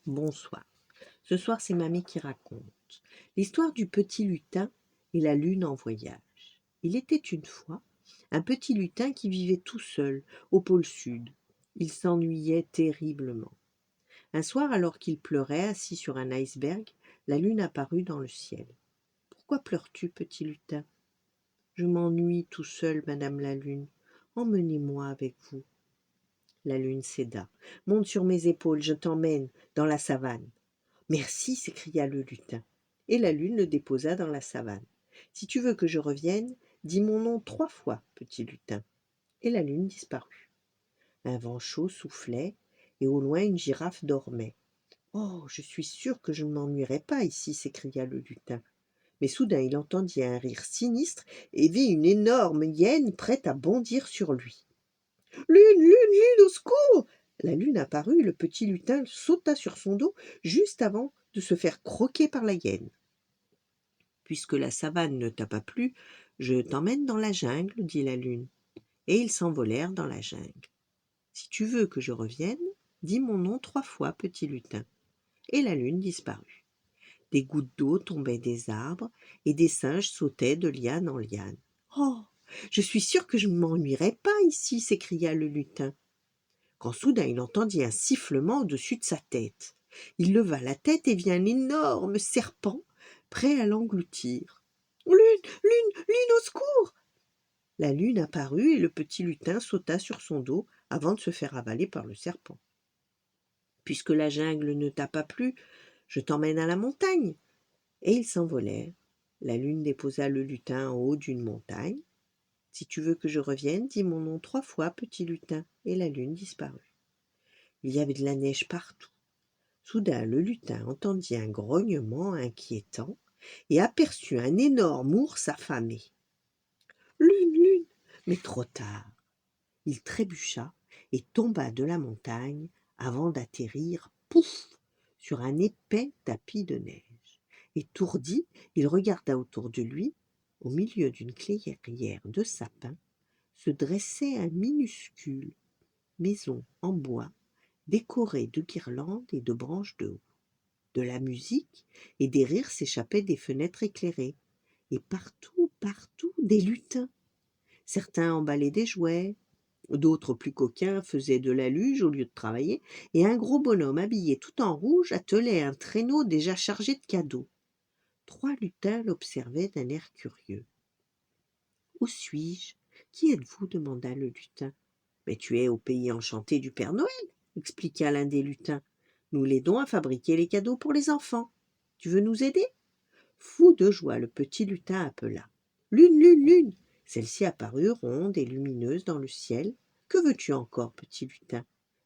Bonsoir. Ce soir, c'est mamie qui raconte. L'histoire du petit lutin et la lune en voyage. Il était une fois un petit lutin qui vivait tout seul au pôle sud. Il s'ennuyait terriblement. Un soir, alors qu'il pleurait, assis sur un iceberg, la lune apparut dans le ciel. Pourquoi pleures-tu, petit lutin? Je m'ennuie tout seul, madame la lune. Emmenez-moi avec vous. La lune céda. Monte sur mes épaules, je t'emmène dans la savane. Merci, s'écria le lutin. Et la lune le déposa dans la savane. Si tu veux que je revienne, dis mon nom 3 fois, petit lutin. Et la lune disparut. Un vent chaud soufflait, et au loin une girafe dormait. Oh, je suis sûr que je ne m'ennuierai pas ici, s'écria le lutin. Mais soudain il entendit un rire sinistre et vit une énorme hyène prête à bondir sur lui. Lune, lune, lune, au secours! La lune apparut et le petit lutin sauta sur son dos juste avant de se faire croquer par la hyène. Puisque la savane ne t'a pas plu, je t'emmène dans la jungle, dit la lune. Et ils s'envolèrent dans la jungle. Si tu veux que je revienne, dis mon nom 3 fois, petit lutin. Et la lune disparut. Des gouttes d'eau tombaient des arbres et des singes sautaient de liane en liane. Oh, je suis sûr que je ne m'ennuierai pas ici, s'écria le lutin. Quand soudain il entendit un sifflement au-dessus de sa tête. Il leva la tête et vit un énorme serpent prêt à l'engloutir. Lune, lune, lune, au secours! La lune apparut et le petit lutin sauta sur son dos avant de se faire avaler par le serpent. Puisque la jungle ne t'a pas plu, je t'emmène à la montagne. Et ils s'envolèrent. La lune déposa le lutin en haut d'une montagne. Si tu veux que je revienne, dis mon nom 3 fois, petit lutin. Et la lune disparut. Il y avait de la neige partout. Soudain le lutin entendit un grognement inquiétant et aperçut un énorme ours affamé. Lune, lune! Mais trop tard. Il trébucha et tomba de la montagne avant d'atterrir, pouf, sur un épais tapis de neige. Étourdi, il regarda autour de lui. Au milieu d'une clairière de sapins se dressait un minuscule maison en bois décorée de guirlandes et de branches de hou. De la musique et des rires s'échappaient des fenêtres éclairées. Et partout, partout, des lutins. Certains emballaient des jouets, d'autres plus coquins faisaient de la luge au lieu de travailler, et un gros bonhomme habillé tout en rouge attelait un traîneau déjà chargé de cadeaux. 3 lutins l'observaient d'un air curieux. Où suis-je? Qui êtes-vous? Demanda le lutin. Mais tu es au pays enchanté du Père Noël, expliqua l'un des lutins. Nous l'aidons à fabriquer les cadeaux pour les enfants. Tu veux nous aider? Fou de joie, le petit lutin appela. Lune, lune, lune! Celle-ci apparut ronde et lumineuse dans le ciel. Que veux-tu encore, petit lutin?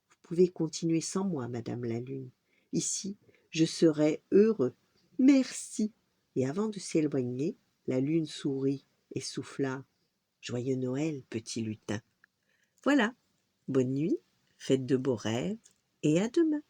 Vous pouvez continuer sans moi, madame la lune. Ici, je serai heureux. Merci. Et avant de s'éloigner, la lune sourit et souffla. Joyeux Noël, petit lutin. Voilà. Bonne nuit, faites de beaux rêves et à demain.